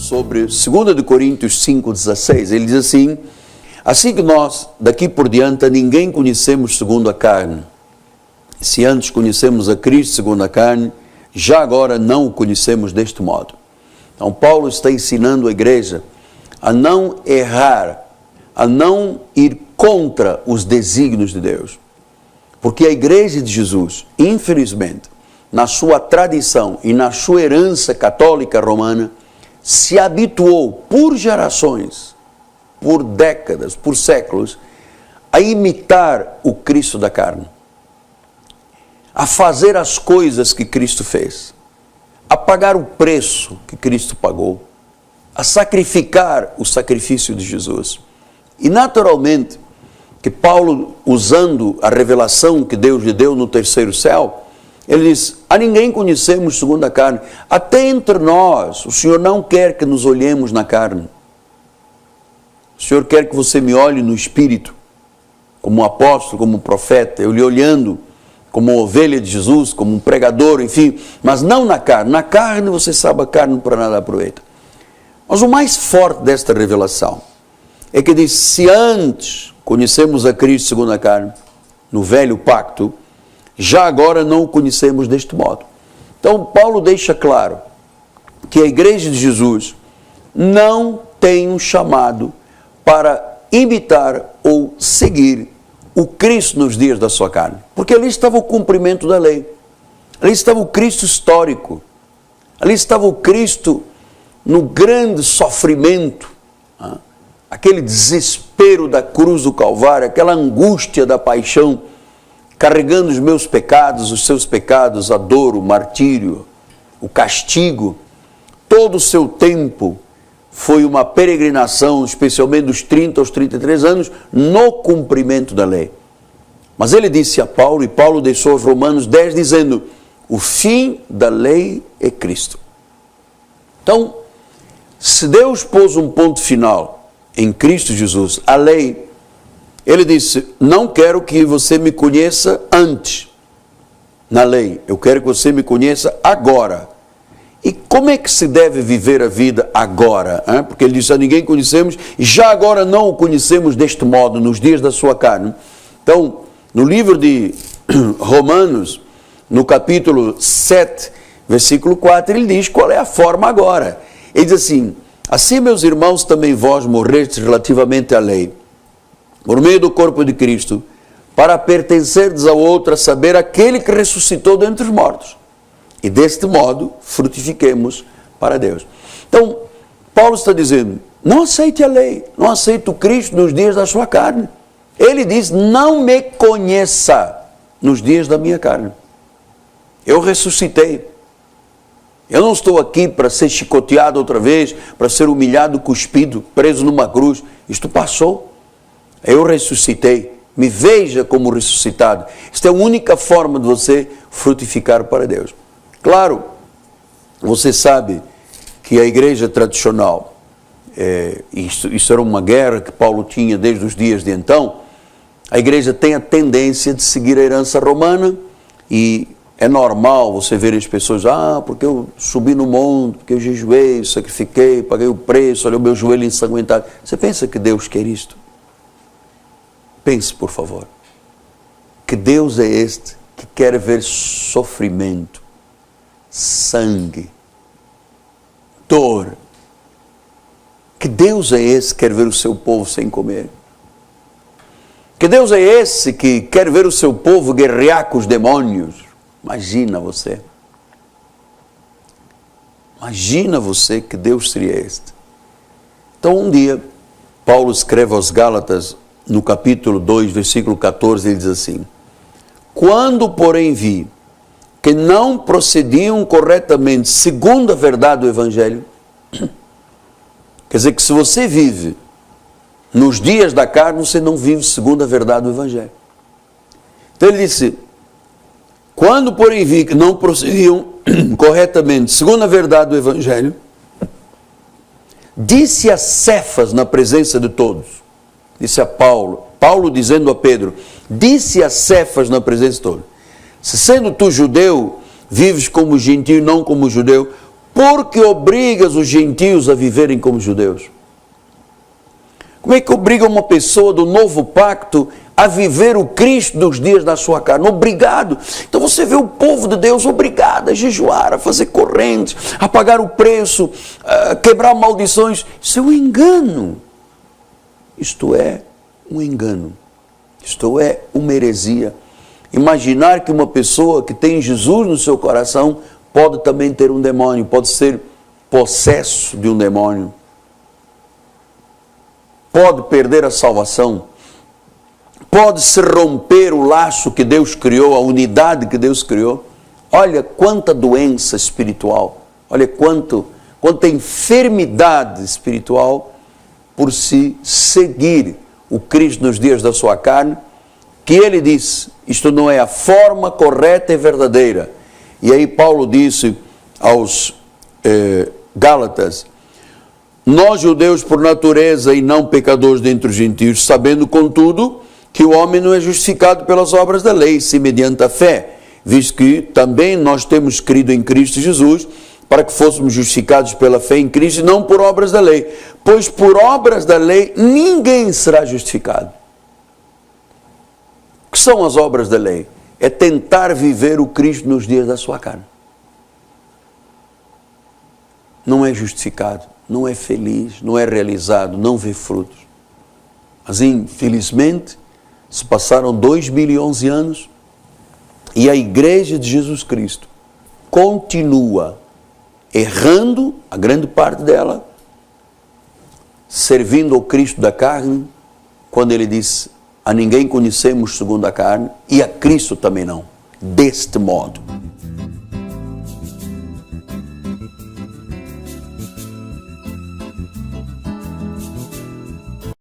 sobre 2 de Coríntios 5,16. Ele diz assim que nós, daqui por diante, a ninguém conhecemos segundo a carne. Se antes conhecemos a Cristo segundo a carne, já agora não o conhecemos deste modo. Então Paulo está ensinando a igreja a não errar, a não ir contra os desígnios de Deus. Porque a igreja de Jesus, infelizmente, na sua tradição e na sua herança católica romana, se habituou por gerações, por décadas, por séculos, a imitar o Cristo da carne, a fazer as coisas que Cristo fez, a pagar o preço que Cristo pagou, a sacrificar o sacrifício de Jesus. E naturalmente, que Paulo, usando a revelação que Deus lhe deu no terceiro céu, ele diz: a ninguém conhecemos segundo a carne, até entre nós, o Senhor não quer que nos olhemos na carne. O Senhor quer que você me olhe no Espírito, como um apóstolo, como um profeta, eu lhe olhando como uma ovelha de Jesus, como um pregador, enfim, mas não na carne. Na carne, você sabe, a carne para nada aproveita. Mas o mais forte desta revelação é que diz: se antes conhecemos a Cristo segundo a carne, no velho pacto, já agora não o conhecemos deste modo. Então Paulo deixa claro que a igreja de Jesus não tem um chamado para imitar ou seguir o Cristo nos dias da sua carne, porque ali estava o cumprimento da lei, ali estava o Cristo histórico, ali estava o Cristo no grande sofrimento, aquele desespero da cruz do Calvário, aquela angústia da paixão, carregando os meus pecados, os seus pecados, a dor, o martírio, o castigo. Todo o seu tempo foi uma peregrinação, especialmente dos 30 aos 33 anos, no cumprimento da lei. Mas ele disse a Paulo, e Paulo deixou aos Romanos 10, dizendo: o fim da lei é Cristo. Então, se Deus pôs um ponto final em Cristo Jesus, a lei, ele disse: não quero que você me conheça antes, na lei, eu quero que você me conheça agora. E como é que se deve viver a vida agora? Porque ele disse: a ninguém conhecemos, já agora não o conhecemos deste modo, nos dias da sua carne. Então, no livro de Romanos, no capítulo 7, versículo 4, ele diz qual é a forma agora. Ele diz assim: assim, meus irmãos, também vós morrestes relativamente à lei, por meio do corpo de Cristo, para pertencerdes ao outro, a saber, aquele que ressuscitou dentre os mortos. E deste modo, frutifiquemos para Deus. Então, Paulo está dizendo: não aceite a lei, não aceite o Cristo nos dias da sua carne. Ele diz: não me conheça nos dias da minha carne. Eu ressuscitei. Eu não estou aqui para ser chicoteado outra vez, para ser humilhado, cuspido, preso numa cruz. Isto passou. Eu ressuscitei. Me veja como ressuscitado. Esta é a única forma de você frutificar para Deus. Claro, você sabe que a igreja tradicional, isso era uma guerra que Paulo tinha desde os dias de então. A igreja tem a tendência de seguir a herança romana, e é normal você ver as pessoas: porque eu subi no monte, porque eu jejuei, sacrifiquei, paguei o preço, olha o meu joelho ensanguentado. Você pensa que Deus quer isto? Pense, por favor. Que Deus é este que quer ver sofrimento, sangue, dor? Que Deus é esse que quer ver o seu povo sem comer? Que Deus é esse que quer ver o seu povo guerrear com os demônios? Imagina você. Imagina você que Deus seria este. Então, um dia, Paulo escreve aos Gálatas, no capítulo 2, versículo 14, ele diz assim: quando, porém, vi que não procediam corretamente segundo a verdade do Evangelho, quer dizer que se você vive nos dias da carne, você não vive segundo a verdade do Evangelho. Então ele disse: quando, porém, vi que não procediam corretamente segundo a verdade do Evangelho, disse a Cefas na presença de todos, disse a Paulo dizendo a Pedro, disse a Cefas na presença de todos: se sendo tu judeu, vives como gentio e não como judeu, Porque obrigas os gentios a viverem como judeus? Como é que obriga uma pessoa do novo pacto a viver o Cristo dos dias da sua carne? Obrigado. Então você vê o povo de Deus obrigado a jejuar, a fazer correntes, a pagar o preço, a quebrar maldições. Isso é um engano. Isto é um engano. Isto é uma heresia. Imaginar que uma pessoa que tem Jesus no seu coração pode também ter um demônio, pode ser possesso de um demônio. Pode perder a salvação, pode se romper o laço que Deus criou, a unidade que Deus criou. Olha quanta doença espiritual, olha quanta enfermidade espiritual por se seguir o Cristo nos dias da sua carne, que ele disse, isto não é a forma correta e verdadeira. E aí Paulo disse aos Gálatas, nós judeus por natureza e não pecadores dentre os gentios, sabendo contudo que o homem não é justificado pelas obras da lei, se mediante a fé, visto que também nós temos crido em Cristo Jesus, para que fôssemos justificados pela fé em Cristo e não por obras da lei, pois por obras da lei ninguém será justificado. O que são as obras da lei? É tentar viver o Cristo nos dias da sua carne. Não é justificado, não é feliz, não é realizado, não vê frutos. Mas infelizmente, se passaram 2011 anos e a Igreja de Jesus Cristo continua errando, a grande parte dela, servindo ao Cristo da carne, quando ele disse, a ninguém conhecemos segundo a carne, e a Cristo também não, deste modo.